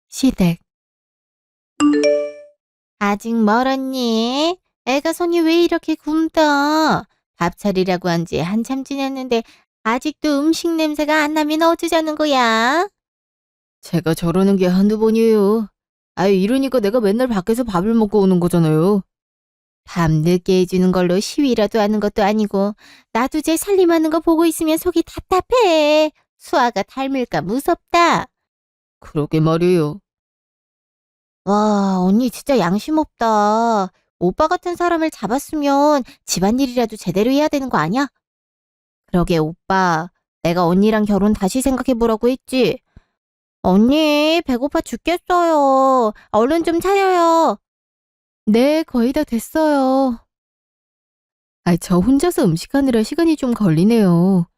시댁. 아직 멀었니? 애가 손이 왜 이렇게 굼떠? 밥 차리라고 한 지 한참 지났는데 아직도 음식 냄새가 안 나면 어쩌자는 거야? 제가 저러는 게 한두 번이에요. 아유, 이러니까 내가 맨날 밖에서 밥을 먹고 오는 거잖아요. 밤 늦게 해주는 걸로 시위라도 하는 것도 아니고 나도 쟤 살림하는 거 보고 있으면 속이 답답해. 수아가 닮을까 무섭다. 그러게 말이에요. 와, 언니 진짜 양심 없다. 오빠 같은 사람을 잡았으면 집안일이라도 제대로 해야 되는 거 아니야? 그러게 오빠, 내가 언니랑 결혼 다시 생각해보라고 했지. 언니, 배고파 죽겠어요. 얼른 좀 차려요. 네, 거의 다 됐어요. 저 혼자서 음식하느라 시간이 좀 걸리네요.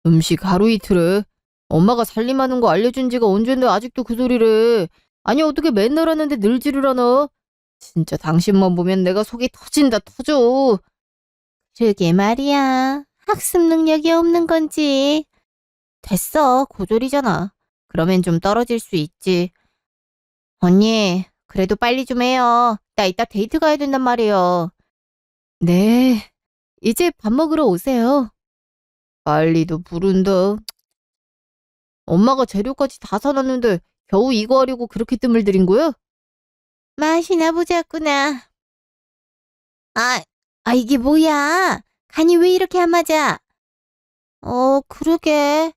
음식 하루 이틀에 엄마가 살림하는 거 알려준 지가 언젠데 아직도 그 소리래. 아니, 어떻게 맨날 하는데 늘지를 않아? 진짜 당신만 보면 내가 속이 터진다 터져. 그러게 말이야. 학습 능력이 없는 건지. 됐어, 고졸이잖아. 그러면 좀 떨어질 수 있지. 언니, 그래도 빨리 좀 해요. 나 이따 데이트 가야 된단 말이에요. 네, 이제 밥 먹으러 오세요. 빨리도 부른다. 엄마가 재료까지 다 사놨는데 겨우 이거 하려고 그렇게 뜸을 들인 거야? 맛이나 보자꾸나. 이게 뭐야? 간이 왜 이렇게 안 맞아? 그러게.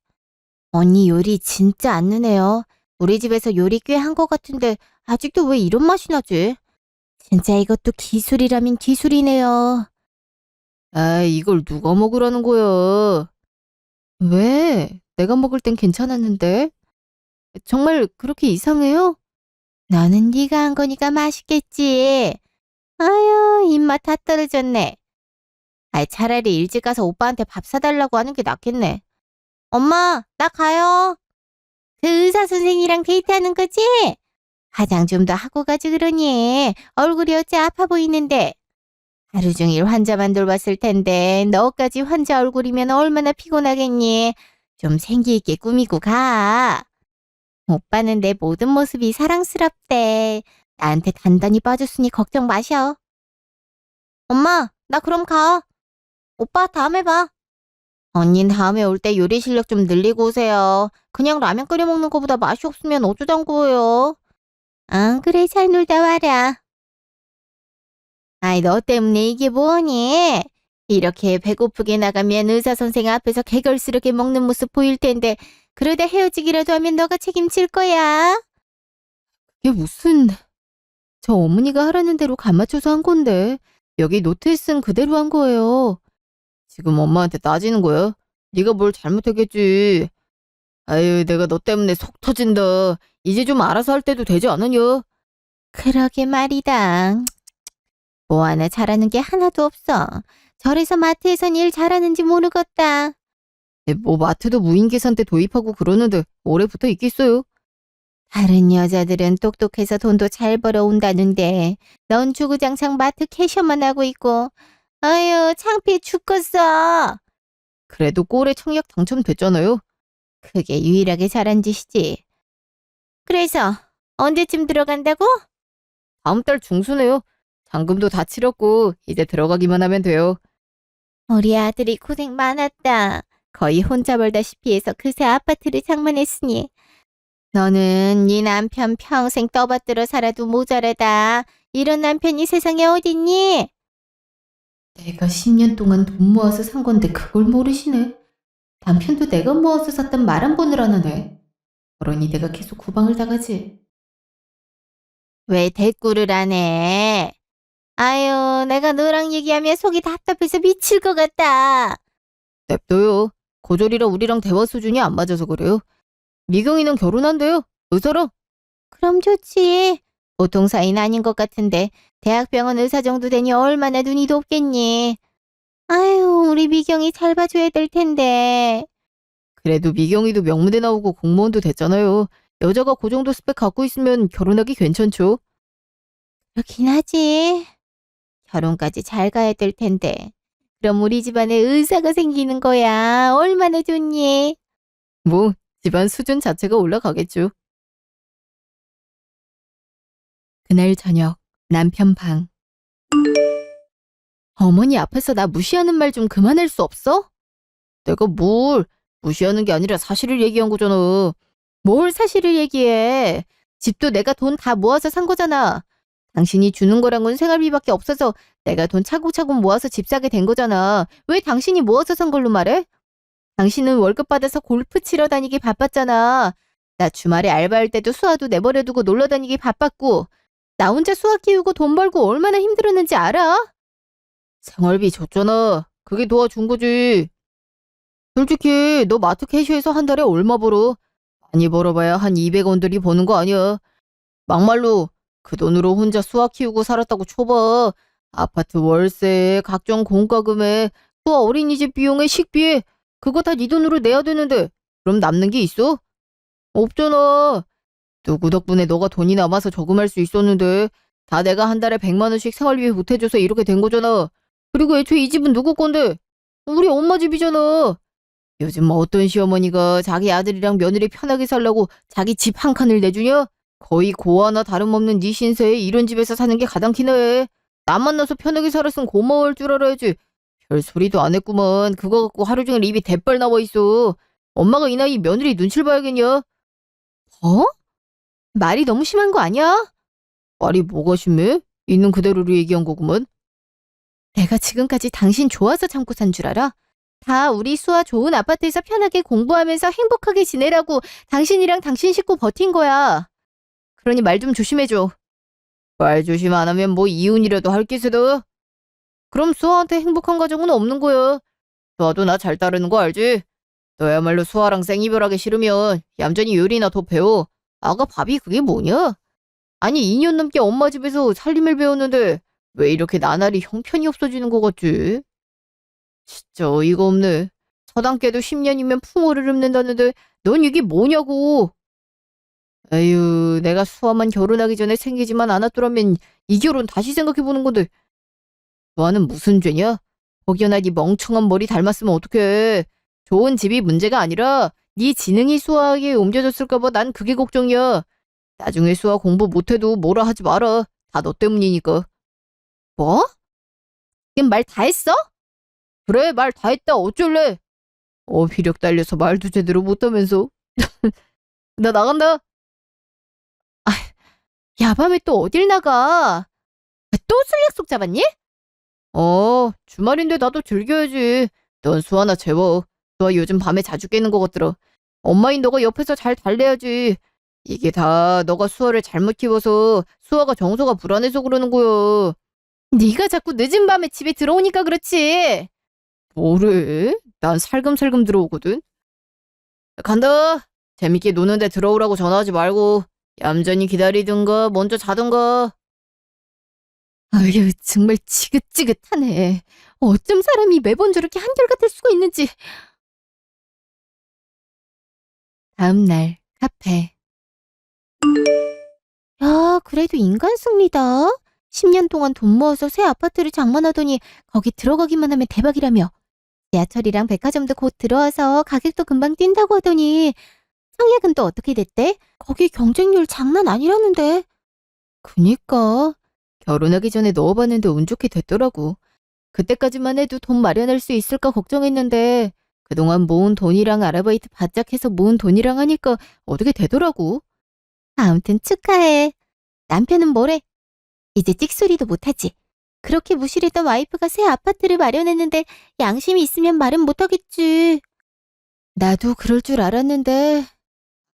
언니 요리 진짜 안 느네요. 우리 집에서 요리 꽤 한 것 같은데 아직도 왜 이런 맛이 나지? 진짜 이것도 기술이라면 기술이네요. 이걸 누가 먹으라는 거야? 왜? 내가 먹을 땐 괜찮았는데? 정말 그렇게 이상해요? 너는 네가 한 거니까 맛있겠지. 아유, 입맛 다 떨어졌네. 차라리 일찍 가서 오빠한테 밥 사달라고 하는 게 낫겠네. 엄마, 나 가요. 그 의사 선생이랑 데이트하는 거지? 화장 좀 더 하고 가지 그러니. 얼굴이 어째 아파 보이는데. 하루 종일 환자만 돌봤을 텐데 너까지 환자 얼굴이면 얼마나 피곤하겠니. 좀 생기 있게 꾸미고 가. 오빠는 내 모든 모습이 사랑스럽대. 나한테 단단히 빠졌으니 걱정 마셔. 엄마, 나 그럼 가. 오빠 다음에 봐. 언닌 다음에 올 때 요리 실력 좀 늘리고 오세요. 그냥 라면 끓여 먹는 거보다 맛이 없으면 어쩌자고요. 아, 그래, 잘 놀다 와라. 너 때문에 이게 뭐니? 이렇게 배고프게 나가면 의사 선생 앞에서 개걸스럽게 먹는 모습 보일 텐데 그러다 헤어지기라도 하면 너가 책임질 거야. 이게 무슨... 저 어머니가 하라는 대로 간 맞춰서 한 건데 여기 노트에 쓴 그대로 한 거예요. 지금 엄마한테 따지는 거야? 네가 뭘 잘못했겠지. 아유, 내가 너 때문에 속 터진다. 이제 좀 알아서 할 때도 되지 않았냐? 그러게 말이다. 뭐 하나 잘하는 게 하나도 없어. 저래서 마트에선 일 잘하는지 모르겠다. 뭐 마트도 무인 계산대 도입하고 그러는데 오래 붙어 있겠어요? 다른 여자들은 똑똑해서 돈도 잘 벌어온다는데 넌 주구장창 마트 캐셔만 하고 있고 아유 창피해 죽겠어. 그래도 꼴에 청약 당첨됐잖아요. 그게 유일하게 잘한 짓이지. 그래서 언제쯤 들어간다고? 다음 달 중순에요. 잔금도 다 치렀고 이제 들어가기만 하면 돼요. 우리 아들이 고생 많았다. 거의 혼자 벌다시피 해서 그새 아파트를 장만했으니 너는 네 남편 평생 떠받들어 살아도 모자라다. 이런 남편이 세상에 어딨니? 내가 10년 동안 돈 모아서 산 건데 그걸 모르시네. 남편도 내가 모아서 샀단 말 한 번을 안 하네. 그러니 내가 계속 구박을 당하지. 왜 대꾸를 안 해? 아유, 내가 너랑 얘기하면 속이 답답해서 미칠 것 같다. 냅둬요. 고졸이라 우리랑 대화 수준이 안 맞아서 그래요. 미경이는 결혼한대요. 의사로. 그럼 좋지. 보통 사이는 아닌 것 같은데 대학병원 의사 정도 되니 얼마나 눈이 높겠니. 아유, 우리 미경이 잘 봐줘야 될 텐데. 그래도 미경이도 명문대 나오고 공무원도 됐잖아요. 여자가 그 정도 스펙 갖고 있으면 결혼하기 괜찮죠. 그렇긴 하지. 결혼까지 잘 가야 될 텐데. 그럼 우리 집안에 의사가 생기는 거야. 얼마나 좋니? 뭐 집안 수준 자체가 올라가겠죠. 그날 저녁 남편 방. 어머니 앞에서 나 무시하는 말 좀 그만할 수 없어? 내가 뭘 무시하는 게 아니라 사실을 얘기한 거잖아. 뭘 사실을 얘기해. 집도 내가 돈 다 모아서 산 거잖아. 당신이 주는 거랑은 생활비밖에 없어서 내가 돈 차곡차곡 모아서 집 사게 된 거잖아. 왜 당신이 모아서 산 걸로 말해? 당신은 월급 받아서 골프 치러 다니기 바빴잖아. 나 주말에 알바할 때도 수아도 내버려두고 놀러 다니기 바빴고 나 혼자 수아 키우고 돈 벌고 얼마나 힘들었는지 알아? 생활비 줬잖아. 그게 도와준 거지. 솔직히 너 마트 캐시에서 한 달에 얼마 벌어? 많이 벌어봐야 한 200원들이 버는 거 아니야. 막말로 그 돈으로 혼자 수아 키우고 살았다고 쳐봐. 아파트 월세, 각종 공과금에, 수아 어린이집 비용에, 식비에 그거 다 네 돈으로 내야 되는데 그럼 남는 게 있어? 없잖아. 누구 덕분에 너가 돈이 남아서 저금할 수 있었는데 다 내가 한 달에 100만 원씩 생활비 보태줘서 이렇게 된 거잖아. 그리고 애초에 이 집은 누구 건데? 우리 엄마 집이잖아. 요즘 어떤 시어머니가 자기 아들이랑 며느리 편하게 살라고 자기 집 한 칸을 내주냐? 거의 고아나 다름없는 네 신세에 이런 집에서 사는 게 가장 티나해. 남 만나서 편하게 살았으면 고마워할 줄 알아야지. 별 소리도 안 했구먼. 그거 갖고 하루 종일 입이 대빨 나와 있어. 엄마가 이 나이 며느리 눈치를 봐야겠냐? 어? 말이 너무 심한 거 아니야? 말이 뭐가 심해? 있는 그대로를 얘기한 거구먼. 내가 지금까지 당신 좋아서 참고 산 줄 알아? 다 우리 수아 좋은 아파트에서 편하게 공부하면서 행복하게 지내라고 당신이랑 당신 식구 버틴 거야. 그러니 말 좀 조심해줘. 말 조심 안 하면 뭐 이혼이라도 할 기세다. 그럼 수아한테 행복한 가정은 없는 거야. 수아도 나 잘 따르는 거 알지? 너야말로 수아랑 생이별하기 싫으면 얌전히 요리나 더 배워. 아가 밥이 그게 뭐냐? 아니 2년 넘게 엄마 집에서 살림을 배웠는데 왜 이렇게 나날이 형편이 없어지는 거 같지? 진짜 어이가 없네. 서당깨도 10년이면 풍어를 읊는다는데 넌 이게 뭐냐고. 에휴, 내가 수아만 결혼하기 전에 생기지만 않았더라면 이 결혼 다시 생각해보는 건데 수아는 무슨 죄냐? 혹여나 네 멍청한 머리 닮았으면 어떡해. 좋은 집이 문제가 아니라 네 지능이 수아에게 옮겨졌을까 봐 난 그게 걱정이야. 나중에 수아 공부 못해도 뭐라 하지 마라. 다 너 때문이니까. 뭐? 지금 말 다 했어? 그래, 말 다 했다. 어쩔래? 어휘력 딸려서 말도 제대로 못하면서. 나 나간다. 야밤에 또 어딜 나가? 또 술 약속 잡았니? 주말인데 나도 즐겨야지. 넌 수아나 재워. 수아 요즘 밤에 자주 깨는 것 같더라. 엄마인 너가 옆에서 잘 달래야지. 이게 다 너가 수아를 잘못 키워서 수아가 정서가 불안해서 그러는 거야. 네가 자꾸 늦은 밤에 집에 들어오니까 그렇지. 뭐래? 난 살금살금 들어오거든. 간다. 재밌게 노는데 들어오라고 전화하지 말고 얌전히 기다리든가 먼저 자든가. 아유, 정말 지긋지긋하네. 어쩜 사람이 매번 저렇게 한결같을 수가 있는지. 다음 날 카페. 야, 그래도 인간 승리다. 10년 동안 돈 모아서 새 아파트를 장만하더니 거기 들어가기만 하면 대박이라며. 지하철이랑 백화점도 곧 들어와서 가격도 금방 뛴다고 하더니 청약은 또 어떻게 됐대? 거기 경쟁률 장난 아니라는데. 그니까 결혼하기 전에 넣어봤는데 운 좋게 됐더라고. 그때까지만 해도 돈 마련할 수 있을까 걱정했는데 그동안 모은 돈이랑 아르바이트 바짝 해서 모은 돈이랑 하니까 어떻게 되더라고. 아무튼 축하해. 남편은 뭐래? 이제 찍소리도 못하지. 그렇게 무시했던 와이프가 새 아파트를 마련했는데 양심이 있으면 말은 못하겠지. 나도 그럴 줄 알았는데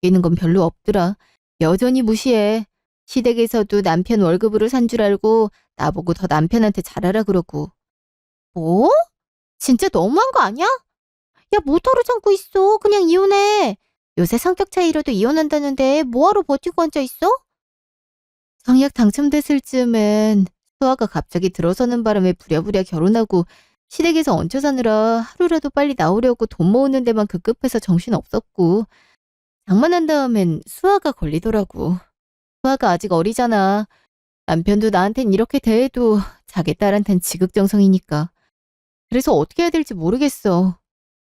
바뀌는 건 별로 없더라. 여전히 무시해. 시댁에서도 남편 월급으로 산 줄 알고 나보고 더 남편한테 잘하라 그러고. 뭐? 진짜 너무한 거 아니야? 야, 뭐하러 참고 있어. 그냥 이혼해. 요새 성격 차이로도 이혼한다는데 뭐하러 버티고 앉아있어? 청약 당첨됐을 즈음엔 수아가 갑자기 들어서는 바람에 부랴부랴 결혼하고 시댁에서 얹혀 사느라 하루라도 빨리 나오려고 돈 모으는 데만 급급해서 정신 없었고 장만한 다음엔 수아가 걸리더라고. 수아가 아직 어리잖아. 남편도 나한텐 이렇게 대해도 자기 딸한텐 지극정성이니까. 그래서 어떻게 해야 될지 모르겠어.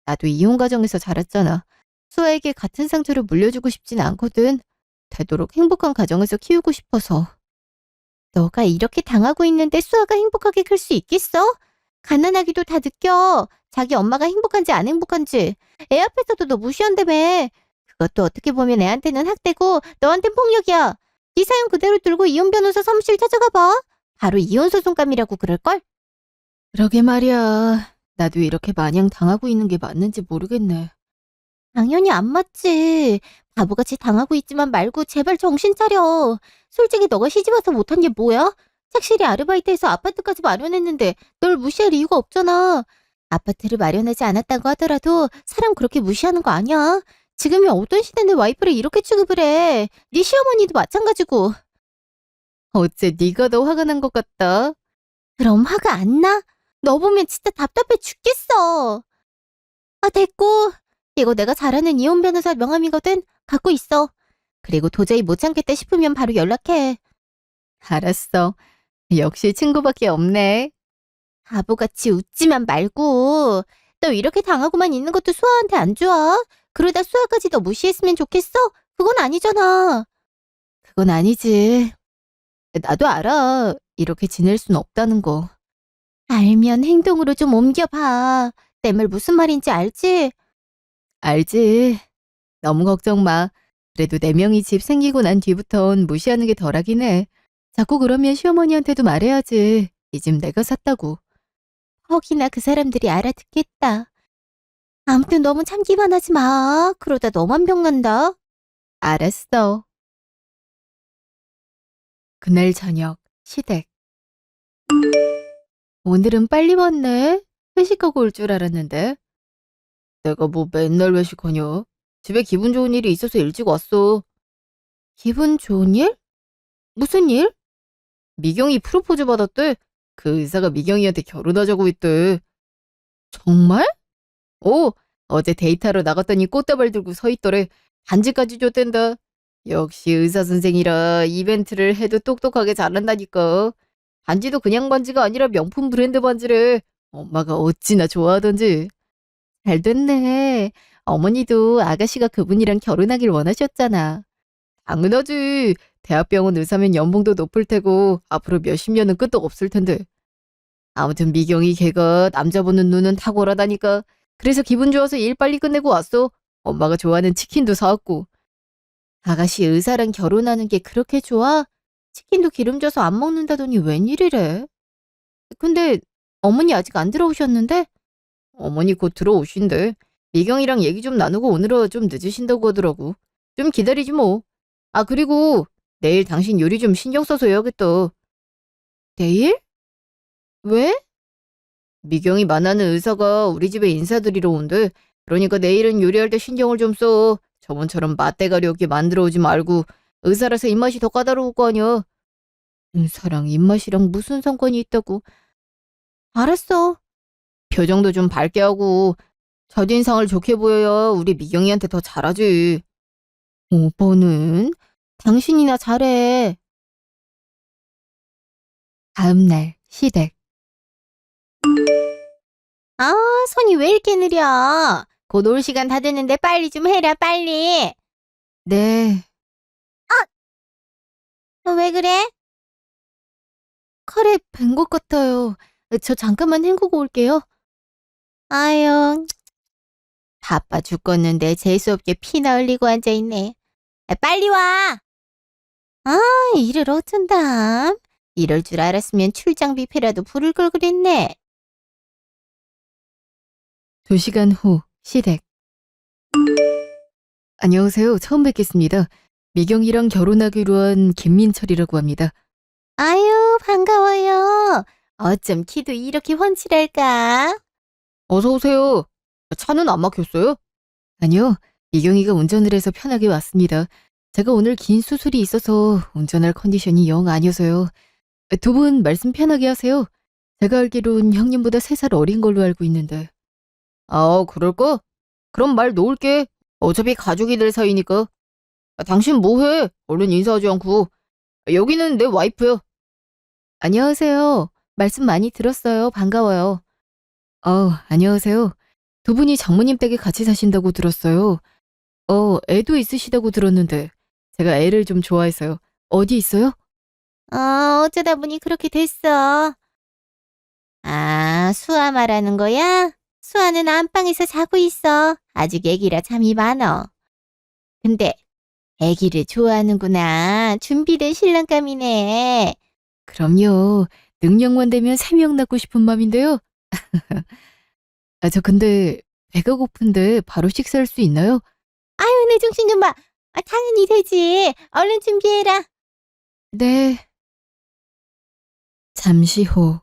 나도 이혼 가정에서 자랐잖아. 수아에게 같은 상처를 물려주고 싶진 않거든. 되도록 행복한 가정에서 키우고 싶어서. 너가 이렇게 당하고 있는데 수아가 행복하게 클 수 있겠어? 가난하기도 다 느껴. 자기 엄마가 행복한지 안 행복한지. 애 앞에서도 너 무시한다며. 그것도 어떻게 보면 애한테는 학대고 너한텐 폭력이야. 네 사연 그대로 들고 이혼 변호사 사무실 찾아가 봐. 바로 이혼 소송감이라고 그럴걸? 그러게 말이야. 나도 이렇게 마냥 당하고 있는 게 맞는지 모르겠네. 당연히 안 맞지. 바보같이 당하고 있지만 말고 제발 정신 차려. 솔직히 너가 시집와서 못한 게 뭐야? 착실히 아르바이트해서 아파트까지 마련했는데 널 무시할 이유가 없잖아. 아파트를 마련하지 않았다고 하더라도 사람 그렇게 무시하는 거 아니야. 지금이 어떤 시대인데 와이프를 이렇게 취급을 해. 네 시어머니도 마찬가지고. 어째 네가 더 화가 난 것 같다. 그럼 화가 안 나? 너 보면 진짜 답답해 죽겠어. 아, 됐고. 이거 내가 잘 아는 이혼 변호사 명함이거든. 갖고 있어. 그리고 도저히 못 참겠다 싶으면 바로 연락해. 알았어. 역시 친구밖에 없네. 바보같이 웃지만 말고. 너 이렇게 당하고만 있는 것도 수아한테 안 좋아? 그러다 수아까지 너 무시했으면 좋겠어? 그건 아니잖아. 그건 아니지. 나도 알아. 이렇게 지낼 순 없다는 거. 알면 행동으로 좀 옮겨봐. 내 말 무슨 말인지 알지? 알지. 너무 걱정 마. 그래도 4명이 집 생기고 난 뒤부턴 무시하는 게 덜하긴 해. 자꾸 그러면 시어머니한테도 말해야지. 이 집 내가 샀다고. 혹이나 그 사람들이 알아듣겠다. 아무튼 너무 참기만 하지 마. 그러다 너만 병난다. 알았어. 그날 저녁, 시댁. 오늘은 빨리 왔네. 회식하고 올 줄 알았는데. 내가 뭐 맨날 회식하냐? 집에 기분 좋은 일이 있어서 일찍 왔어. 기분 좋은 일? 무슨 일? 미경이 프로포즈 받았대. 그 의사가 미경이한테 결혼하자고 했대. 정말? 어제 데이트하러 나갔더니 꽃다발 들고 서 있더래. 반지까지 줬댄다. 역시 의사 선생이라 이벤트를 해도 똑똑하게 잘한다니까. 반지도 그냥 반지가 아니라 명품 브랜드 반지래. 엄마가 어찌나 좋아하던지. 잘 됐네. 어머니도 아가씨가 그분이랑 결혼하길 원하셨잖아. 당연하지. 대학병원 의사면 연봉도 높을 테고 앞으로 몇십 년은 끄떡 없을 텐데. 아무튼 미경이 걔가 남자 보는 눈은 탁월하다니까. 그래서 기분 좋아서 일 빨리 끝내고 왔어. 엄마가 좋아하는 치킨도 사왔고. 아가씨 의사랑 결혼하는 게 그렇게 좋아? 치킨도 기름져서 안 먹는다더니 웬일이래? 근데 어머니 아직 안 들어오셨는데? 어머니 곧 들어오신대. 미경이랑 얘기 좀 나누고 오늘은 좀 늦으신다고 하더라고. 좀 기다리지 뭐. 아, 그리고 내일 당신 요리 좀 신경 써서 해야겠다. 내일? 왜? 미경이 만나는 의사가 우리 집에 인사드리러 온대. 그러니까 내일은 요리할 때 신경을 좀 써. 저번처럼 맛대가리 없게 만들어 오지 말고. 의사라서 입맛이 더 까다로울 거 아니야. 의사랑 입맛이랑 무슨 상관이 있다고. 알았어. 표정도 좀 밝게 하고 첫인상을 좋게 보여야 우리 미경이한테 더 잘하지. 오빠는 당신이나 잘해. 다음 날 시댁. 아, 손이 왜 이렇게 느려? 곧 올 시간 다 됐는데 빨리 좀 해라, 빨리. 네, 왜 그래? 칼에 벤 것 같아요. 저 잠깐만 헹구고 올게요. 아유, 바빠 죽겠는데 재수없게 피나 흘리고 앉아있네. 아, 빨리 와. 아, 일을 어쩐담. 이럴 줄 알았으면 출장 뷔페라도 부를 걸 그랬네. 2시간 후 시댁. 안녕하세요. 처음 뵙겠습니다. 미경이랑 결혼하기로 한 김민철이라고 합니다. 아유, 반가워요. 어쩜 키도 이렇게 훤칠할까? 어서 오세요. 차는 안 막혔어요? 아니요. 미경이가 운전을 해서 편하게 왔습니다. 제가 오늘 긴 수술이 있어서 운전할 컨디션이 영 아니어서요. 두 분 말씀 편하게 하세요. 제가 알기론 형님보다 3살 어린 걸로 알고 있는데. 아, 그럴까? 그럼 말 놓을게. 어차피 가족이 될 사이니까. 당신 뭐해? 얼른 인사하지 않고. 여기는 내 와이프야. 안녕하세요. 말씀 많이 들었어요. 반가워요. 안녕하세요. 두 분이 장모님 댁에 같이 사신다고 들었어요. 애도 있으시다고 들었는데 제가 애를 좀 좋아해서요. 어디 있어요? 어쩌다 보니 그렇게 됐어. 아, 수아 말하는 거야? 수아는 안방에서 자고 있어. 아직 애기라 잠이 많어. 근데 애기를 좋아하는구나. 준비된 신랑감이네. 그럼요. 능력만 되면 3명 낳고 싶은 맘인데요. 저 근데 배가 고픈데 바로 식사할 수 있나요? 아유, 내 정신 좀 봐. 당연히 되지. 얼른 준비해라. 네. 잠시 후.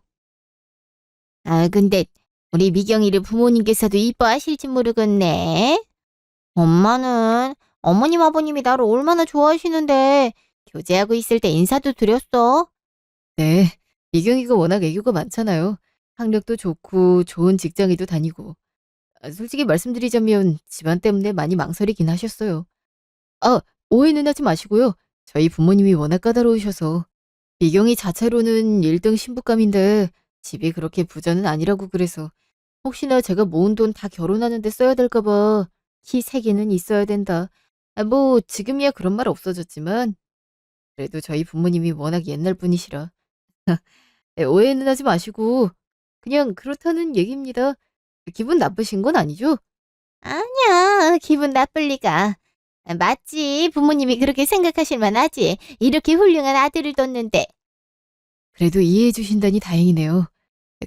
근데 우리 미경이를 부모님께서도 이뻐하실지 모르겠네. 엄마는 어머님 아버님이 나를 얼마나 좋아하시는데 교제하고 있을 때 인사도 드렸어. 네. 미경이가 워낙 애교가 많잖아요. 학력도 좋고 좋은 직장에도 다니고. 솔직히 말씀드리자면 집안 때문에 많이 망설이긴 하셨어요. 아, 오해는 하지 마시고요. 저희 부모님이 워낙 까다로우셔서 미경이 자체로는 1등 신부감인데 집이 그렇게 부자는 아니라고 그래서 혹시나 제가 모은 돈 다 결혼하는데 써야 될까 봐 키 3개는 있어야 된다. 뭐 지금이야 그런 말 없어졌지만 그래도 저희 부모님이 워낙 옛날 분이시라. 네, 오해는 하지 마시고 그냥 그렇다는 얘기입니다. 기분 나쁘신 건 아니죠? 아니야, 기분 나쁠 리가. 맞지, 부모님이 그렇게 생각하실 만하지. 이렇게 훌륭한 아들을 뒀는데. 그래도 이해해 주신다니 다행이네요.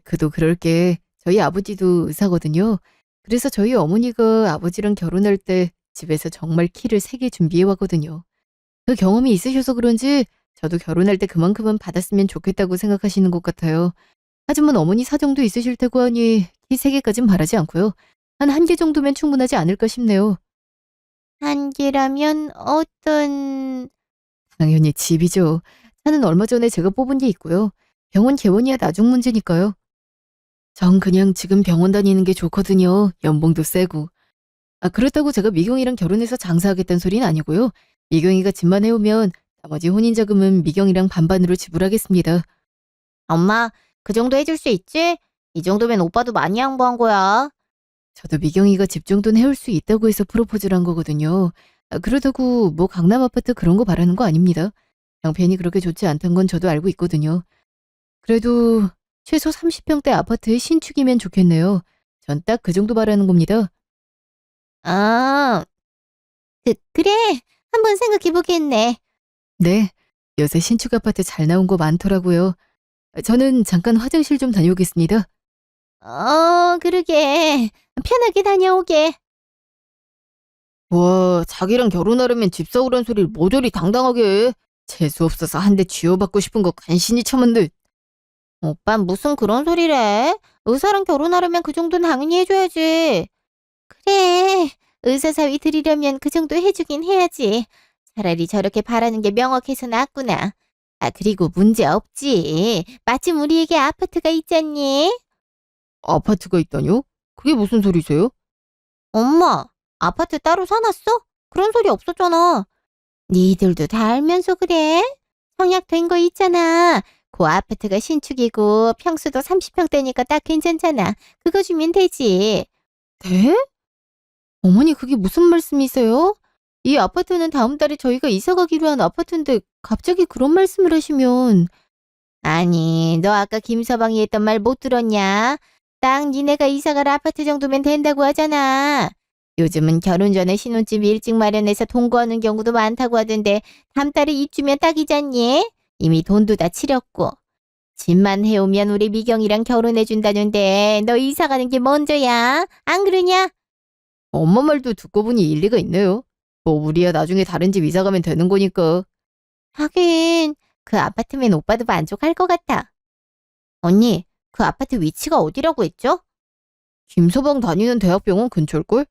그도 그럴 게 저희 아버지도 의사거든요. 그래서 저희 어머니가 아버지랑 결혼할 때 집에서 정말 키를 3개 준비해 왔거든요. 그 경험이 있으셔서 그런지 저도 결혼할 때 그만큼은 받았으면 좋겠다고 생각하시는 것 같아요. 하지만 어머니 사정도 있으실 테고 하니 키 3개까진 바라지 않고요. 한 1개 정도면 충분하지 않을까 싶네요. 한 개라면 어떤... 당연히 집이죠. 차는 얼마 전에 제가 뽑은 게 있고요. 병원 개원이야 나중 문제니까요. 전 그냥 지금 병원 다니는 게 좋거든요. 연봉도 세고. 그렇다고 제가 미경이랑 결혼해서 장사하겠다는 소리는 아니고요. 미경이가 집만 해오면 나머지 혼인 자금은 미경이랑 반반으로 지불하겠습니다. 엄마, 그 정도 해줄 수 있지? 이 정도면 오빠도 많이 양보한 거야. 저도 미경이가 집 정도는 해올 수 있다고 해서 프로포즈를 한 거거든요. 그렇다고 뭐 강남 아파트 그런 거 바라는 거 아닙니다. 형편이 그렇게 좋지 않다는 건 저도 알고 있거든요. 그래도 최소 30평대 아파트의 신축이면 좋겠네요. 전 딱 그 정도 바라는 겁니다. 아, 그래. 한번 생각해 보겠네. 네, 요새 신축 아파트 잘 나온 거 많더라고요. 저는 잠깐 화장실 좀 다녀오겠습니다. 그러게. 편하게 다녀오게. 와, 자기랑 결혼하려면 집 사오란 소리를 모조리 당당하게 해. 재수 없어서 한 대 쥐어받고 싶은 거 간신히 참은데. 오빠 무슨 그런 소리래? 의사랑 결혼하려면 그 정도는 당연히 해줘야지. 그래. 의사 사위 드리려면 그 정도 해주긴 해야지. 차라리 저렇게 바라는 게 명확해서 낫구나. 그리고 문제 없지. 마침 우리에게 아파트가 있잖니? 아파트가 있다뇨? 그게 무슨 소리세요? 엄마, 아파트 따로 사놨어? 그런 소리 없었잖아. 니들도 다 알면서 그래? 청약된 거 있잖아. 그 아파트가 신축이고 평수도 30평대니까 딱 괜찮잖아. 그거 주면 되지. 네? 어머니 그게 무슨 말씀이세요? 이 아파트는 다음 달에 저희가 이사 가기로 한 아파트인데 갑자기 그런 말씀을 하시면 아니, 너 아까 김서방이 했던 말 못 들었냐? 딱 니네가 이사 갈 아파트 정도면 된다고 하잖아. 요즘은 결혼 전에 신혼집 일찍 마련해서 동거하는 경우도 많다고 하던데 다음 달에 입주면 딱이잖니? 이미 돈도 다 치렀고. 집만 해오면 우리 미경이랑 결혼해준다는데 너 이사 가는 게 먼저야. 안 그러냐? 엄마 말도 듣고 보니 일리가 있네요. 뭐 우리야 나중에 다른 집 이사 가면 되는 거니까. 하긴 그 아파트면 오빠도 만족할 것 같아. 언니, 그 아파트 위치가 어디라고 했죠? 김서방 다니는 대학병원 근처일걸?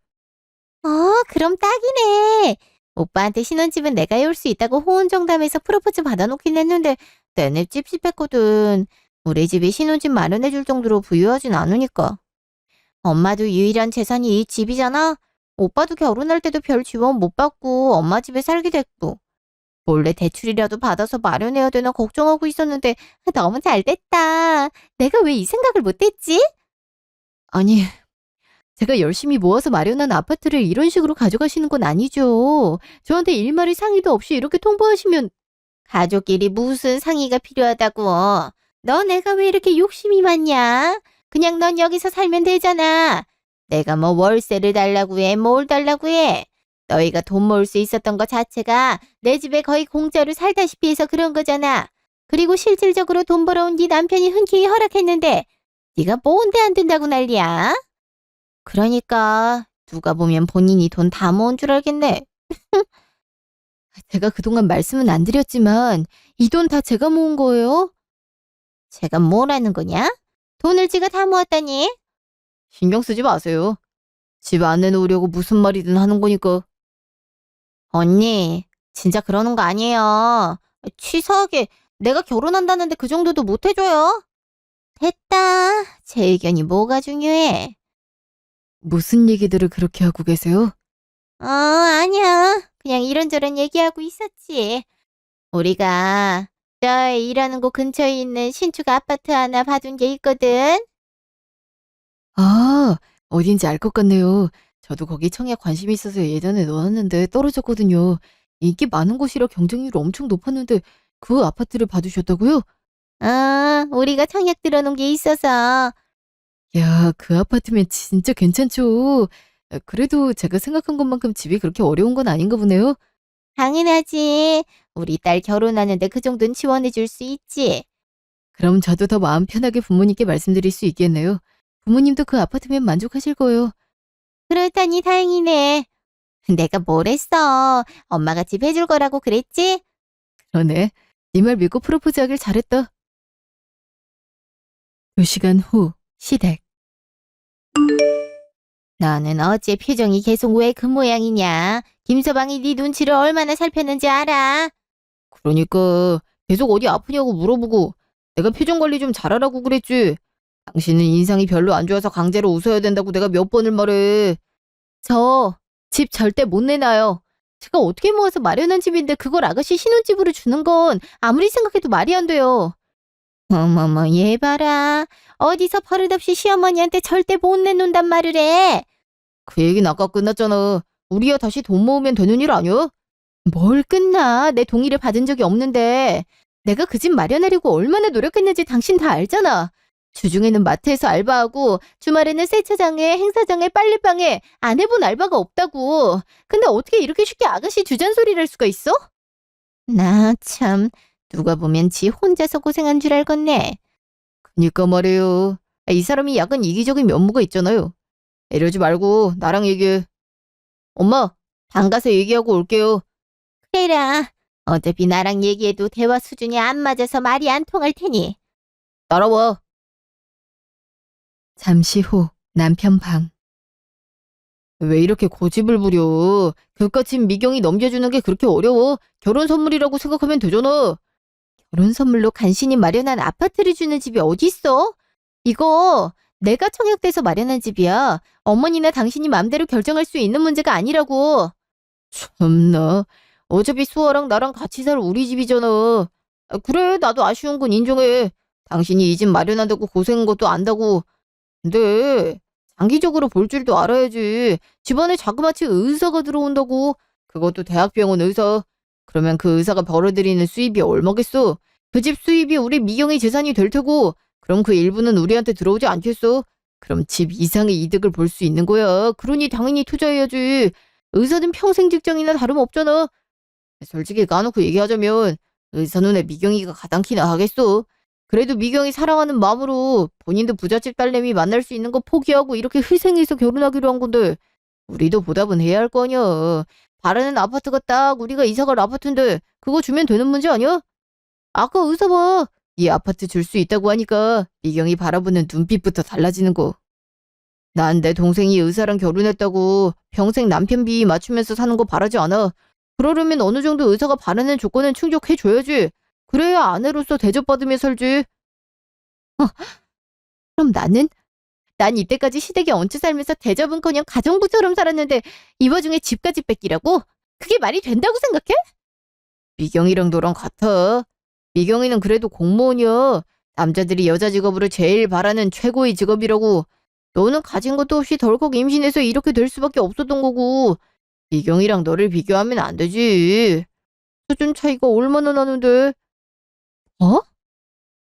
그럼 딱이네. 오빠한테 신혼집은 내가 해올 수 있다고 호언정담해서 프로포즈 받아놓긴 했는데 내내 찝찝했거든. 우리 집이 신혼집 마련해줄 정도로 부유하진 않으니까. 엄마도 유일한 재산이 이 집이잖아. 오빠도 결혼할 때도 별 지원 못 받고 엄마 집에 살게 됐고. 몰래 대출이라도 받아서 마련해야 되나 걱정하고 있었는데 너무 잘 됐다. 내가 왜 이 생각을 못했지? 아니, 제가 열심히 모아서 마련한 아파트를 이런 식으로 가져가시는 건 아니죠. 저한테 일말의 상의도 없이 이렇게 통보하시면 가족끼리 무슨 상의가 필요하다고. 너 내가 왜 이렇게 욕심이 많냐? 그냥 넌 여기서 살면 되잖아. 내가 뭐 월세를 달라고 해, 뭘 달라고 해. 너희가 돈 모을 수 있었던 것 자체가 내 집에 거의 공짜로 살다시피 해서 그런 거잖아. 그리고 실질적으로 돈 벌어온 네 남편이 흔쾌히 허락했는데 네가 뭔데 안 된다고 난리야? 그러니까 누가 보면 본인이 돈 다 모은 줄 알겠네. 제가 그동안 말씀은 안 드렸지만 이 돈 다 제가 모은 거예요? 제가 뭐라는 거냐? 돈을 지가 다 모았다니? 신경 쓰지 마세요. 집 안 내놓으려고 무슨 말이든 하는 거니까. 언니, 진짜 그러는 거 아니에요. 치사하게 내가 결혼한다는데 그 정도도 못 해줘요? 됐다. 제 의견이 뭐가 중요해? 무슨 얘기들을 그렇게 하고 계세요? 아니야. 그냥 이런저런 얘기하고 있었지. 우리가 저 일하는 곳 근처에 있는 신축 아파트 하나 봐둔 게 있거든. 아, 어딘지 알 것 같네요. 저도 거기 청약 관심이 있어서 예전에 넣었는데 떨어졌거든요. 인기 많은 곳이라 경쟁률이 엄청 높았는데 그 아파트를 봐두셨다고요? 우리가 청약 들어놓은 게 있어서. 야, 그 아파트면 진짜 괜찮죠. 그래도 제가 생각한 것만큼 집이 그렇게 어려운 건 아닌가 보네요. 당연하지. 우리 딸 결혼하는데 그 정도는 지원해 줄 수 있지. 그럼 저도 더 마음 편하게 부모님께 말씀드릴 수 있겠네요. 부모님도 그 아파트면 만족하실 거예요. 그렇다니 다행이네. 내가 뭘 했어. 엄마가 집 해줄 거라고 그랬지? 그러네. 네 말 믿고 프로포즈하길 잘했다. 2시간 후 시댁. 너는 어째 표정이 계속 왜 그 모양이냐? 김서방이 네 눈치를 얼마나 살폈는지 알아? 그러니까 계속 어디 아프냐고 물어보고 내가 표정 관리 좀 잘하라고 그랬지. 당신은 인상이 별로 안 좋아서 강제로 웃어야 된다고 내가 몇 번을 말해. 저 집 절대 못 내놔요. 제가 어떻게 모아서 마련한 집인데 그걸 아가씨 신혼집으로 주는 건 아무리 생각해도 말이 안 돼요. 어머머 얘 봐라. 어디서 버릇없이 시어머니한테 절대 못 내놓는단 말을 해. 그 얘기는 아까 끝났잖아. 우리야 다시 돈 모으면 되는 일 아니야? 뭘 끝나. 내 동의를 받은 적이 없는데. 내가 그 집 마련하려고 얼마나 노력했는지 당신 다 알잖아. 주중에는 마트에서 알바하고 주말에는 세차장에 행사장에 빨래방에 안 해본 알바가 없다고. 근데 어떻게 이렇게 쉽게 아가씨 주잔소리를 할 수가 있어? 나 참 누가 보면 지 혼자서 고생한 줄 알겠네. 그니까 말이에요. 이 사람이 약간 이기적인 면모가 있잖아요. 이러지 말고 나랑 얘기해. 엄마, 방 가서 얘기하고 올게요. 그래라. 어차피 나랑 얘기해도 대화 수준이 안 맞아서 말이 안 통할 테니. 따라와. 잠시 후 남편 방. 왜 이렇게 고집을 부려? 그깟 집 미경이 넘겨주는 게 그렇게 어려워? 결혼 선물이라고 생각하면 되잖아. 결혼 선물로 간신히 마련한 아파트를 주는 집이 어딨어? 이거 내가 청약돼서 마련한 집이야. 어머니나 당신이 마음대로 결정할 수 있는 문제가 아니라고. 참나. 어차피 수아랑 나랑 같이 살 우리 집이잖아. 그래, 나도 아쉬운 건 인정해. 당신이 이 집 마련한다고 고생한 것도 안다고. 근데 장기적으로 볼 줄도 알아야지. 집안에 자그마치 의사가 들어온다고. 그것도 대학병원 의사. 그러면 그 의사가 벌어들이는 수입이 얼마겠어? 그 집 수입이 우리 미경이 재산이 될 테고, 그럼 그 일부는 우리한테 들어오지 않겠어? 그럼 집 이상의 이득을 볼 수 있는 거야. 그러니 당연히 투자해야지. 의사는 평생 직장이나 다름없잖아. 솔직히 까놓고 얘기하자면 의사 눈에 미경이가 가당키나 하겠어. 그래도 미경이 사랑하는 마음으로 본인도 부잣집 딸내미 만날 수 있는 거 포기하고 이렇게 희생해서 결혼하기로 한 건데 우리도 보답은 해야 할 거 아니야. 바라는 아파트가 딱 우리가 이사갈 아파트인데 그거 주면 되는 문제 아니야? 아까 의사 봐. 이 아파트 줄 수 있다고 하니까 미경이 바라보는 눈빛부터 달라지는 거. 난 내 동생이 의사랑 결혼했다고 평생 남편 비위 맞추면서 사는 거 바라지 않아. 그러려면 어느 정도 의사가 바라는 조건은 충족해줘야지. 그래야 아내로서 대접받으며 살지. 그럼 난 이때까지 시댁에 얹혀 살면서 대접은커녕 가정부처럼 살았는데 이 와중에 집까지 뺏기라고? 그게 말이 된다고 생각해? 미경이랑 너랑 같아. 미경이는 그래도 공무원이야. 남자들이 여자 직업으로 제일 바라는 최고의 직업이라고. 너는 가진 것도 없이 덜컥 임신해서 이렇게 될 수밖에 없었던 거고. 미경이랑 너를 비교하면 안 되지. 수준 차이가 얼마나 나는데. 어?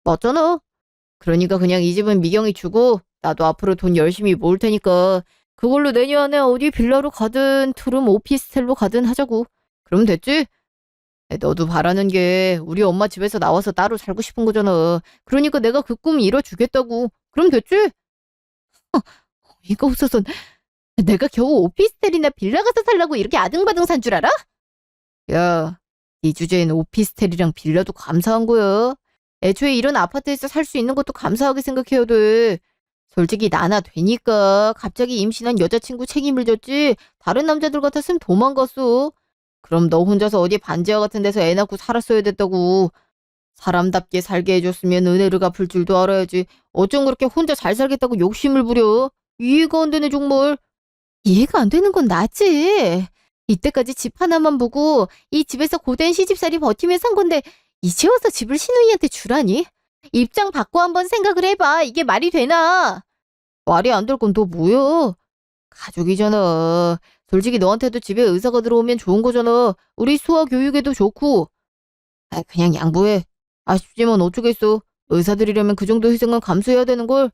맞잖아. 그러니까 그냥 이 집은 미경이 주고 나도 앞으로 돈 열심히 모을 테니까 그걸로 내년에 어디 빌라로 가든 투룸 오피스텔로 가든 하자고. 그럼 됐지? 너도 바라는 게 우리 엄마 집에서 나와서 따로 살고 싶은 거잖아. 그러니까 내가 그 꿈 이뤄주겠다고. 그럼 됐지? 이거 없어서 내가 겨우 오피스텔이나 빌라 가서 살라고 이렇게 아등바등 산 줄 알아? 야, 이 주제엔 오피스텔이랑 빌라도 감사한 거야. 애초에 이런 아파트에서 살 수 있는 것도 감사하게 생각해야 돼. 솔직히 나나 되니까 갑자기 임신한 여자친구 책임을 졌지 다른 남자들 같았으면 도망갔어. 그럼 너 혼자서 어디 반지하 같은 데서 애 낳고 살았어야 됐다고. 사람답게 살게 해줬으면 은혜를 갚을 줄도 알아야지. 어쩜 그렇게 혼자 잘 살겠다고 욕심을 부려. 이해가 안 되네 정말. 이해가 안 되는 건 나지. 이때까지 집 하나만 보고 이 집에서 고된 시집살이 버티며 산 건데 이제 와서 집을 시누이한테 주라니? 입장 바꿔 한번 생각을 해봐. 이게 말이 되나? 말이 안 될 건 또 뭐야? 가족이잖아. 솔직히 너한테도 집에 의사가 들어오면 좋은 거잖아. 우리 수아 교육에도 좋고. 아, 그냥 양보해. 아쉽지만 어쩌겠어. 의사들이라면 그 정도 희생은 감수해야 되는 걸.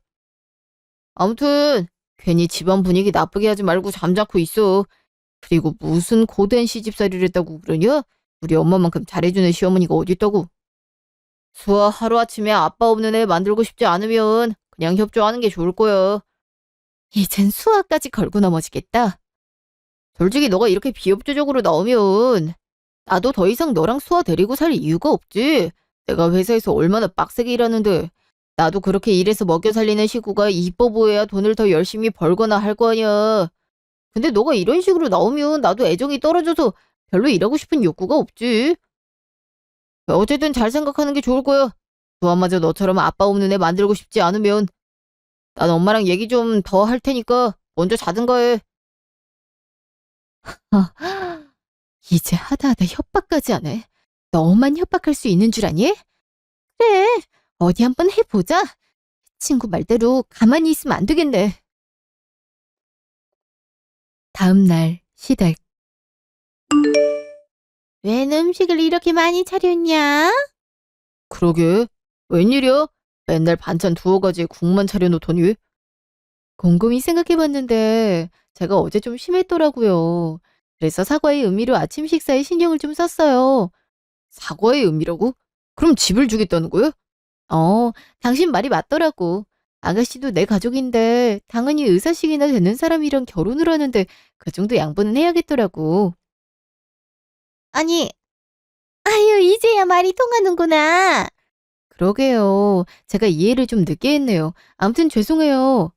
아무튼 괜히 집안 분위기 나쁘게 하지 말고 잠자코 있어. 그리고 무슨 고된 시집살이를 했다고 그러냐? 우리 엄마만큼 잘해주는 시어머니가 어딨다고. 수아 하루아침에 아빠 없는 애 만들고 싶지 않으면 그냥 협조하는 게 좋을 거야. 이젠 수아까지 걸고 넘어지겠다. 솔직히 너가 이렇게 비협조적으로 나오면 나도 더 이상 너랑 수아 데리고 살 이유가 없지. 내가 회사에서 얼마나 빡세게 일하는데 나도 그렇게 일해서 먹여 살리는 식구가 이뻐 보여야 돈을 더 열심히 벌거나 할 거 아니야. 근데 너가 이런 식으로 나오면 나도 애정이 떨어져서 별로 일하고 싶은 욕구가 없지. 어쨌든 잘 생각하는 게 좋을 거야. 수아마저 너처럼 아빠 없는 애 만들고 싶지 않으면 난 엄마랑 얘기 좀 더 할 테니까 먼저 자든가 해. 아, 이제 하다하다 협박까지 하네. 너만 협박할 수 있는 줄 아니? 그래, 어디 한번 해보자. 친구 말대로 가만히 있으면 안 되겠네. 다음 날 시댁. 웬 음식을 이렇게 많이 차렸냐? 그러게, 웬일이야? 맨날 반찬 두어 가지에 국만 차려놓더니. 곰곰이 생각해봤는데 제가 어제 좀 심했더라고요. 그래서 사과의 의미로 아침 식사에 신경을 좀 썼어요. 사과의 의미라고? 그럼 집을 주겠다는 거야? 당신 말이 맞더라고. 아가씨도 내 가족인데 당연히 의사식이나 되는 사람이랑 결혼을 하는데 그 정도 양보는 해야겠더라고. 아니, 아유, 이제야 말이 통하는구나. 그러게요. 제가 이해를 좀 늦게 했네요. 아무튼 죄송해요.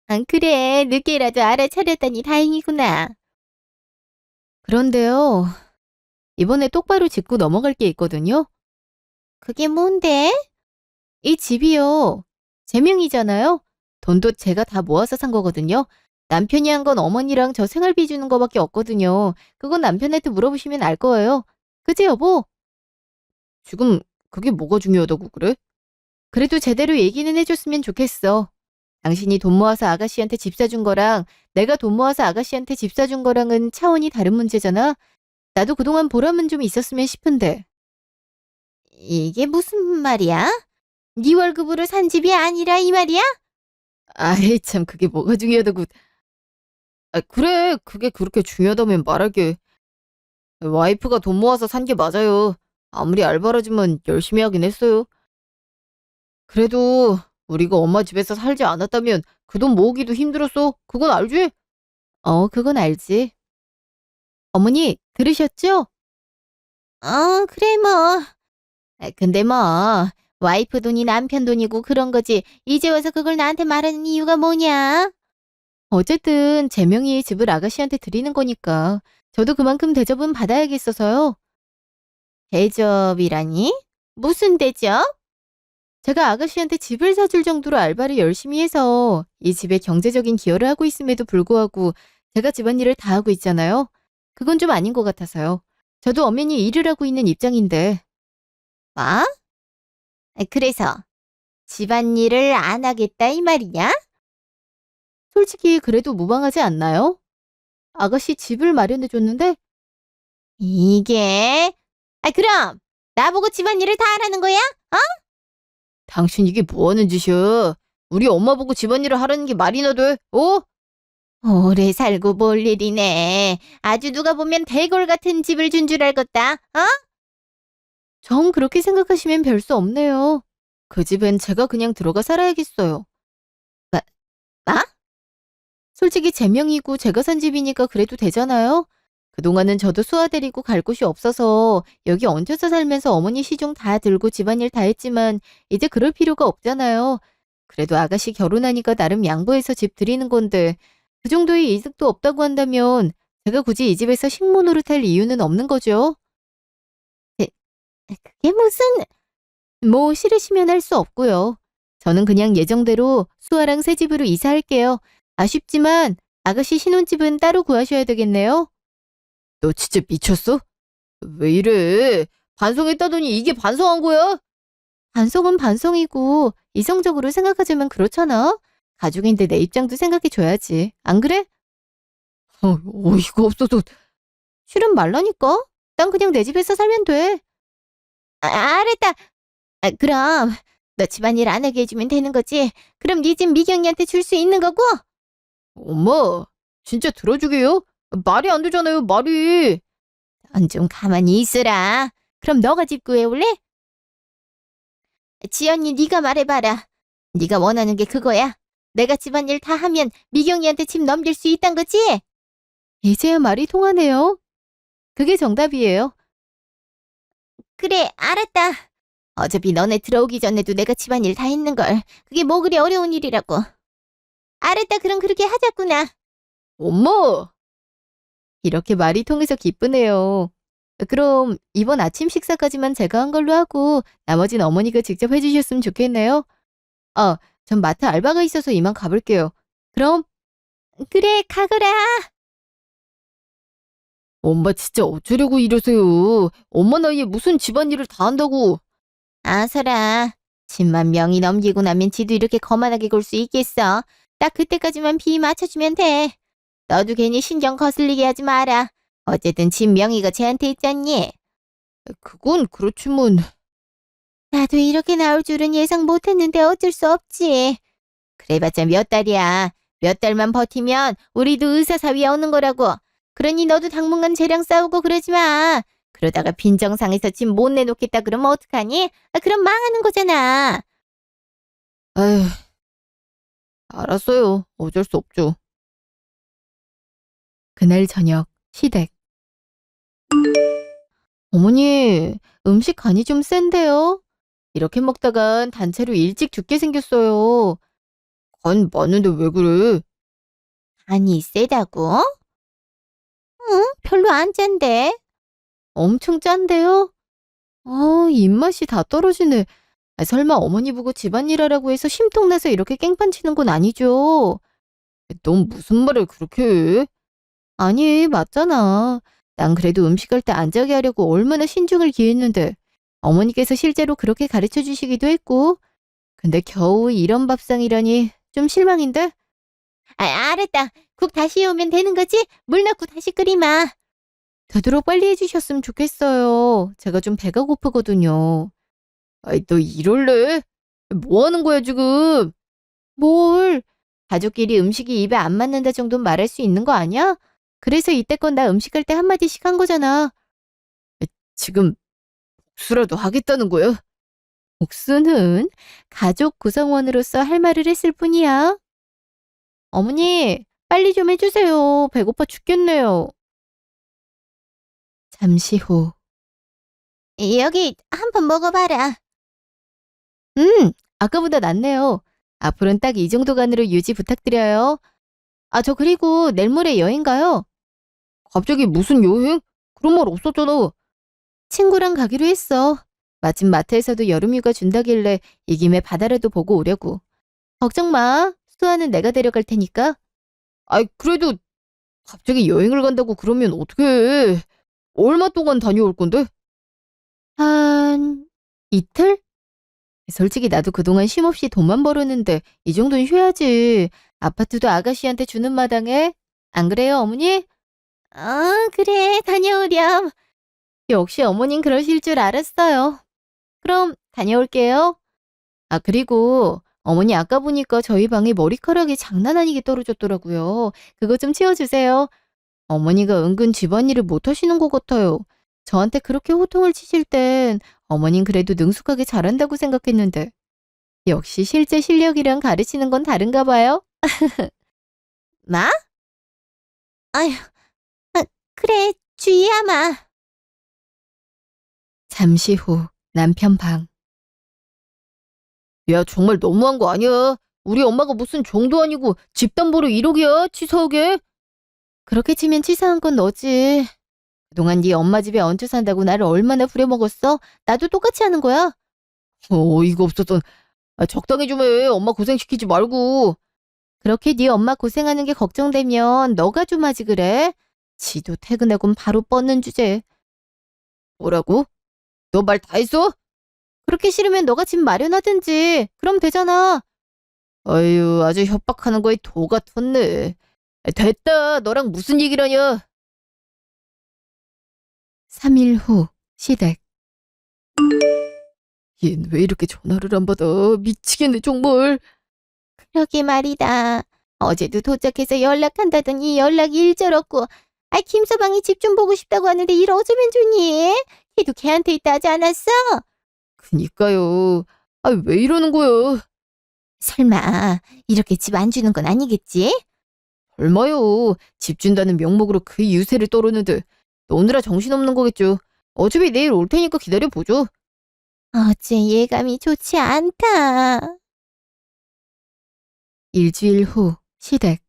안 그래, 늦게라도 알아차렸다니 다행이구나. 그런데요. 이번에 똑바로 짚고 넘어갈 게 있거든요. 그게 뭔데? 이 집이요. 제 명이잖아요. 돈도 제가 다 모아서 산 거거든요. 남편이 한 건 어머니랑 저 생활비 주는 거밖에 없거든요. 그건 남편한테 물어보시면 알 거예요. 그지 여보? 지금 그게 뭐가 중요하다고 그래? 그래도 제대로 얘기는 해줬으면 좋겠어. 당신이 돈 모아서 아가씨한테 집 사준 거랑 내가 돈 모아서 아가씨한테 집 사준 거랑은 차원이 다른 문제잖아. 나도 그동안 보람은 좀 있었으면 싶은데. 이게 무슨 말이야? 네 월급으로 산 집이 아니라 이 말이야? 아이 참 그게 뭐가 중요하다고. 아, 그래 그게 그렇게 중요하다면 말할게. 와이프가 돈 모아서 산 게 맞아요. 아무리 알바라지만 열심히 하긴 했어요. 그래도 우리가 엄마 집에서 살지 않았다면 그 돈 모으기도 힘들었어. 그건 알지? 그건 알지. 어머니, 들으셨죠? 그래 뭐. 근데 뭐 와이프 돈이 남편 돈이고 그런 거지. 이제 와서 그걸 나한테 말하는 이유가 뭐냐? 어쨌든 제 명의의 집을 아가씨한테 드리는 거니까 저도 그만큼 대접은 받아야겠어서요. 대접이라니? 무슨 대접? 제가 아가씨한테 집을 사줄 정도로 알바를 열심히 해서 이 집에 경제적인 기여를 하고 있음에도 불구하고 제가 집안일을 다 하고 있잖아요. 그건 좀 아닌 것 같아서요. 저도 엄연히 일을 하고 있는 입장인데. 뭐? 그래서 집안일을 안 하겠다 이 말이냐? 솔직히 그래도 무방하지 않나요? 아가씨 집을 마련해 줬는데 이게 아, 그럼 나보고 집안일을 다 하라는 거야? 당신 이게 뭐하는 짓이야? 우리 엄마 보고 집안일을 하라는 게 말이나 돼? 어? 오래 살고 볼 일이네. 아주 누가 보면 대골 같은 집을 준 줄 알겠다. 정 그렇게 생각하시면 별 수 없네요. 그 집엔 제가 그냥 들어가 살아야겠어요. 나? 솔직히 제 명이고 제가 산 집이니까 그래도 되잖아요. 그동안은 저도 수아 데리고 갈 곳이 없어서 여기 얹혀서 살면서 어머니 시중 다 들고 집안일 다 했지만 이제 그럴 필요가 없잖아요. 그래도 아가씨 결혼하니까 나름 양보해서 집 드리는 건데 그 정도의 이득도 없다고 한다면 제가 굳이 이 집에서 식모 노릇할 이유는 없는 거죠. 그게 무슨... 뭐 싫으시면 할 수 없고요. 저는 그냥 예정대로 수아랑 새 집으로 이사할게요. 아쉽지만 아가씨 신혼집은 따로 구하셔야 되겠네요. 너 진짜 미쳤어? 왜 이래? 반성했다더니 이게 반성한 거야? 반성은 반성이고 이성적으로 생각하자면 그렇잖아. 가족인데 내 입장도 생각해줘야지. 안 그래? 어이가 없어서. 싫은 말라니까. 난 그냥 내 집에서 살면 돼. 알았다. 그럼 너 집안일 안 하게 해주면 되는 거지? 그럼 네 집 미경이한테 줄 수 있는 거고? 엄마, 진짜 들어주게요? 말이 안 되잖아요, 말이. 넌 좀 가만히 있으라. 그럼 너가 집 구해올래? 지연이 네가 말해봐라. 네가 원하는 게 그거야? 내가 집안일 다 하면 미경이한테 집 넘길 수 있단 거지? 이제야 말이 통하네요. 그게 정답이에요. 그래, 알았다. 어차피 너네 들어오기 전에도 내가 집안일 다 했는걸. 그게 뭐 그리 어려운 일이라고. 알았다, 그럼 그렇게 하자꾸나. 엄마! 이렇게 말이 통해서 기쁘네요. 그럼 이번 아침 식사까지만 제가 한 걸로 하고 나머진 어머니가 직접 해주셨으면 좋겠네요. 아, 전 마트 알바가 있어서 이만 가볼게요. 그럼 그래, 가거라. 엄마 진짜 어쩌려고 이러세요. 엄마 나이에 무슨 집안일을 다 한다고. 아서라. 집만 명이 넘기고 나면 지도 이렇게 거만하게 굴 수 있겠어. 딱 그때까지만 비 맞춰주면 돼. 너도 괜히 신경 거슬리게 하지 마라. 어쨌든 집 명의가 쟤한테 있잖니. 그건 그렇지만. 나도 이렇게 나올 줄은 예상 못했는데 어쩔 수 없지. 그래봤자 몇 달이야. 몇 달만 버티면 우리도 의사 사위에 오는 거라고. 그러니 너도 당분간 쟤랑 싸우고 그러지 마. 그러다가 빈정상에서 집 못 내놓겠다 그러면 어떡하니? 그럼 망하는 거잖아. 에휴, 알았어요. 어쩔 수 없죠. 그날 저녁 시댁. 어머니, 음식 간이 좀 센데요? 이렇게 먹다간 단체로 일찍 죽게 생겼어요. 간 많은데 왜 그래? 간이 세다고? 응? 별로 안 짠데. 엄청 짠데요? 입맛이 다 떨어지네. 설마 어머니 보고 집안일 하라고 해서 심통나서 이렇게 깽판 치는 건 아니죠? 넌 무슨 말을 그렇게 해? 아니, 맞잖아. 난 그래도 음식할 때 안 자게 하려고 얼마나 신중을 기했는데 어머니께서 실제로 그렇게 가르쳐 주시기도 했고 근데 겨우 이런 밥상이라니 좀 실망인데? 알았다. 국 다시 해오면 되는 거지? 물 넣고 다시 끓이마. 되도록 빨리 해주셨으면 좋겠어요. 제가 좀 배가 고프거든요. 아이, 너 이럴래? 뭐 하는 거야, 지금? 뭘? 가족끼리 음식이 입에 안 맞는다 정도는 말할 수 있는 거 아니야? 그래서 이때껏 나 음식할 때 한마디씩 한 거잖아. 지금 복수라도 하겠다는 거야? 복수는 가족 구성원으로서 할 말을 했을 뿐이야. 어머니, 빨리 좀 해주세요. 배고파 죽겠네요. 잠시 후. 여기 한번 먹어봐라. 아까보다 낫네요. 앞으로는 딱 이 정도 간으로 유지 부탁드려요. 저 그리고 내일 모레 여행 가요. 갑자기 무슨 여행? 그런 말 없었잖아. 친구랑 가기로 했어. 마침 마트에서도 여름휴가 준다길래 이 김에 바다라도 보고 오려고. 걱정 마. 수아는 내가 데려갈 테니까. 아이, 그래도 갑자기 여행을 간다고 그러면 어떡해. 얼마 동안 다녀올 건데? 한 이틀? 솔직히 나도 그동안 쉼없이 돈만 벌었는데 이 정도는 쉬어야지. 아파트도 아가씨한테 주는 마당에. 안 그래요, 어머니? 그래, 다녀오렴. 역시 어머님 그러실 줄 알았어요. 그럼 다녀올게요. 아, 그리고 어머니 아까 보니까 저희 방에 머리카락이 장난 아니게 떨어졌더라고요. 그거 좀 치워주세요. 어머니가 은근 집안일을 못하시는 것 같아요. 저한테 그렇게 호통을 치실 땐 어머님 그래도 능숙하게 잘한다고 생각했는데 역시 실제 실력이랑 가르치는 건 다른가 봐요. 마? 아휴, 아, 그래, 주희야마. 잠시 후 남편 방. 야, 정말 너무한 거 아니야? 우리 엄마가 무슨 종도 아니고 집담보로 1억이야? 치사하게? 그렇게 치면 치사한 건 너지. 그동안 네 엄마 집에 얹혀 산다고 나를 얼마나 부려먹었어? 나도 똑같이 하는 거야. 어이가 없어서. 아, 적당히 좀 해. 엄마 고생시키지 말고. 그렇게 네 엄마 고생하는 게 걱정되면 너가 좀 하지 그래? 지도 퇴근하곤 바로 뻗는 주제. 뭐라고? 너 말 다 했어? 그렇게 싫으면 너가 집 마련하든지. 그럼 되잖아. 아유, 아주 협박하는 거에 도가 텄네. 아, 됐다. 너랑 무슨 얘기를 하냐? 3일 후 시댁. 얜 왜 이렇게 전화를 안 받아? 미치겠네 정말. 그러게 말이다. 어제도 도착해서 연락한다더니 연락이 일절 없고. 김서방이 집 좀 보고 싶다고 하는데 일 어쩌면 좋니? 걔도 걔한테 있다 하지 않았어? 그니까요. 아, 왜 이러는 거야? 설마 이렇게 집 안 주는 건 아니겠지? 얼마요? 집 준다는 명목으로 그 유세를 떠르는데 노느라 정신없는 거겠죠. 어차피 내일 올 테니까 기다려보죠. 어째 예감이 좋지 않다. 일주일 후 시댁.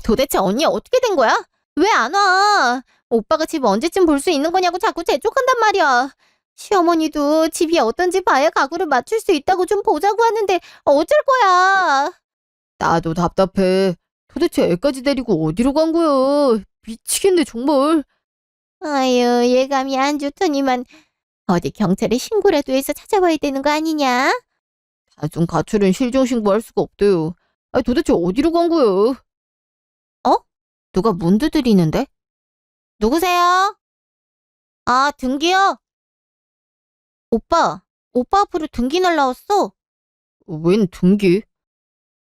도대체 언니 어떻게 된 거야? 왜 안 와? 오빠가 집 언제쯤 볼 수 있는 거냐고 자꾸 재촉한단 말이야. 시어머니도 집이 어떤지 봐야 가구를 맞출 수 있다고 좀 보자고 하는데 어쩔 거야? 나도 답답해. 도대체 애까지 데리고 어디로 간 거야? 미치겠네 정말. 아유, 예감이 안 좋더니만 어디 경찰에 신고라도 해서 찾아봐야 되는 거 아니냐? 단순 가출은 실종신고할 수가 없대요. 아, 도대체 어디로 간 거야? 누가 문 두드리는데? 누구세요? 아, 등기요? 오빠 앞으로 등기 날라왔어. 웬 등기?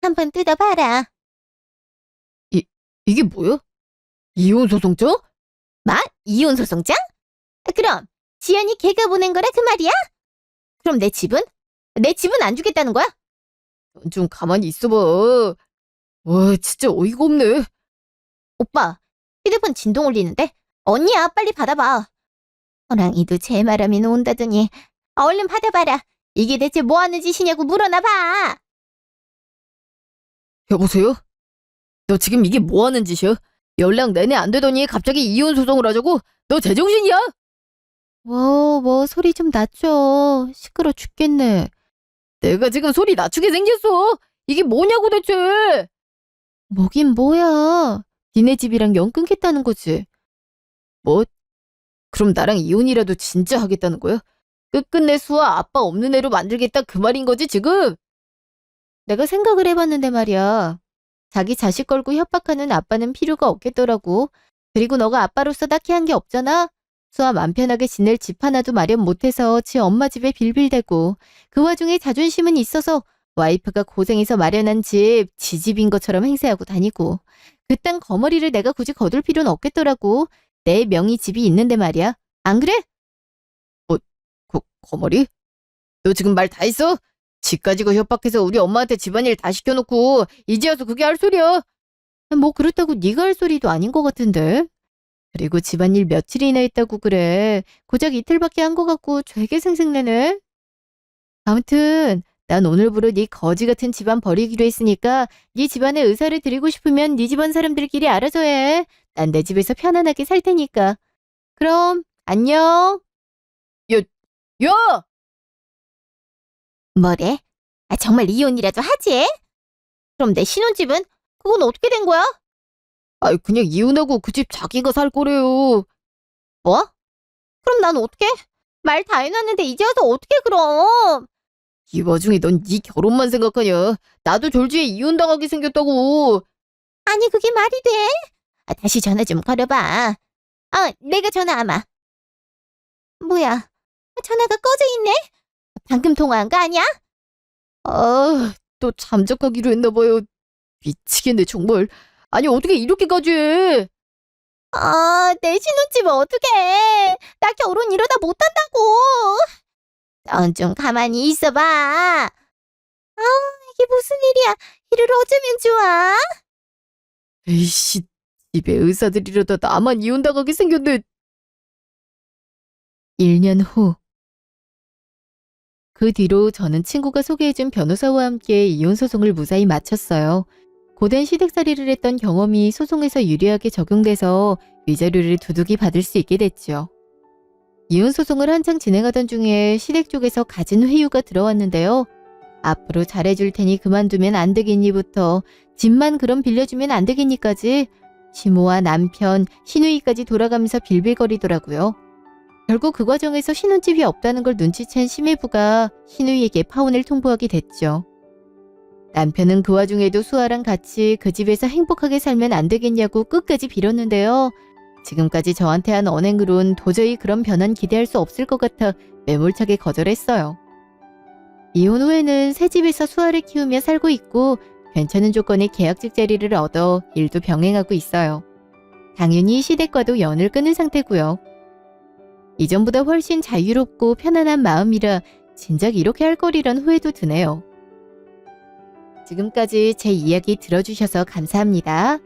한번 뜯어봐라. 이게 뭐야? 이혼소송장? 이혼 소송장? 그럼 지연이 걔가 보낸 거라 그 말이야? 그럼 내 집은? 내 집은 안 주겠다는 거야? 넌 좀 가만히 있어봐. 와, 진짜 어이가 없네. 오빠, 휴대폰 진동 울리는데? 언니야, 빨리 받아봐. 호랑이도 제 말하면 온다더니 얼른 받아봐라. 이게 대체 뭐 하는 짓이냐고 물어나봐. 여보세요? 너 지금 이게 뭐 하는 짓이야? 연락 내내 안 되더니 갑자기 이혼소송을 하자고? 너 제정신이야? 뭐 소리 좀 낮춰. 시끄러 죽겠네. 내가 지금 소리 낮추게 생겼어. 이게 뭐냐고 대체. 뭐긴 뭐야. 니네 집이랑 연 끊겠다는 거지. 뭐? 그럼 나랑 이혼이라도 진짜 하겠다는 거야? 끝끝내 수아 아빠 없는 애로 만들겠다 그 말인 거지 지금? 내가 생각을 해봤는데 말이야. 자기 자식 걸고 협박하는 아빠는 필요가 없겠더라고. 그리고 너가 아빠로서 딱히 한 게 없잖아. 수아 맘 편하게 지낼 집 하나도 마련 못해서 지 엄마 집에 빌빌대고 그 와중에 자존심은 있어서 와이프가 고생해서 마련한 집, 지 집인 것처럼 행세하고 다니고 그딴 거머리를 내가 굳이 거둘 필요는 없겠더라고. 내 명의 집이 있는데 말이야. 안 그래? 거머리? 너 지금 말 다 했어? 집 가지고 협박해서 우리 엄마한테 집안일 다 시켜놓고 이제 와서 그게 할 소리야? 뭐 그렇다고 네가 할 소리도 아닌 것 같은데. 그리고 집안일 며칠이나 했다고 그래. 고작 이틀밖에 한 것 같고 되게 생색내네. 아무튼 난 오늘부로 네 거지 같은 집안 버리기로 했으니까 네 집안에 의사를 드리고 싶으면 네 집안 사람들끼리 알아서 해. 난 내 집에서 편안하게 살 테니까. 그럼 안녕. 야! 뭐래? 정말 이혼이라도 하지? 그럼 내 신혼집은? 그건 어떻게 된 거야? 그냥 이혼하고 그 집 자기가 살 거래요. 뭐? 그럼 난 어떻게? 말 다 해놨는데 이제 와서 어떻게 그럼? 이 와중에 넌 네 결혼만 생각하냐? 나도 졸지에 이혼당하게 생겼다고. 아니 그게 말이 돼? 다시 전화 좀 걸어봐. 내가 전화 아마. 뭐야, 전화가 꺼져 있네? 방금 통화한 거 아니야? 또 잠적하기로 했나 봐요. 미치겠네 정말. 아니 어떻게 이렇게까지 해? 내 신혼집 어떡해. 나 결혼 이러다 못한다고. 넌 좀 가만히 있어봐. 이게 무슨 일이야. 이를 어쩌면 좋아? 에이씨, 집에 의사들이라다 나만 이혼당하게 생겼네. 1년 후. 그 뒤로 저는 친구가 소개해준 변호사와 함께 이혼소송을 무사히 마쳤어요. 고된 시댁살이를 했던 경험이 소송에서 유리하게 적용돼서 위자료를 두둑이 받을 수 있게 됐죠. 이혼소송을 한창 진행하던 중에 시댁 쪽에서 갖은 회유가 들어왔는데요. 앞으로 잘해줄 테니 그만두면 안 되겠니부터 집만 그럼 빌려주면 안 되겠니까지 시모와 남편, 시누이까지 돌아가면서 빌빌거리더라고요. 결국 그 과정에서 신혼집이 없다는 걸 눈치챈 시매부가 시누이에게 파혼을 통보하게 됐죠. 남편은 그 와중에도 수아랑 같이 그 집에서 행복하게 살면 안 되겠냐고 끝까지 빌었는데요. 지금까지 저한테 한 언행으론 도저히 그런 변화는 기대할 수 없을 것 같아 매몰차게 거절했어요. 이혼 후에는 새 집에서 수아를 키우며 살고 있고 괜찮은 조건의 계약직 자리를 얻어 일도 병행하고 있어요. 당연히 시댁과도 연을 끊은 상태고요. 이전보다 훨씬 자유롭고 편안한 마음이라 진작 이렇게 할 거리란 후회도 드네요. 지금까지 제 이야기 들어주셔서 감사합니다.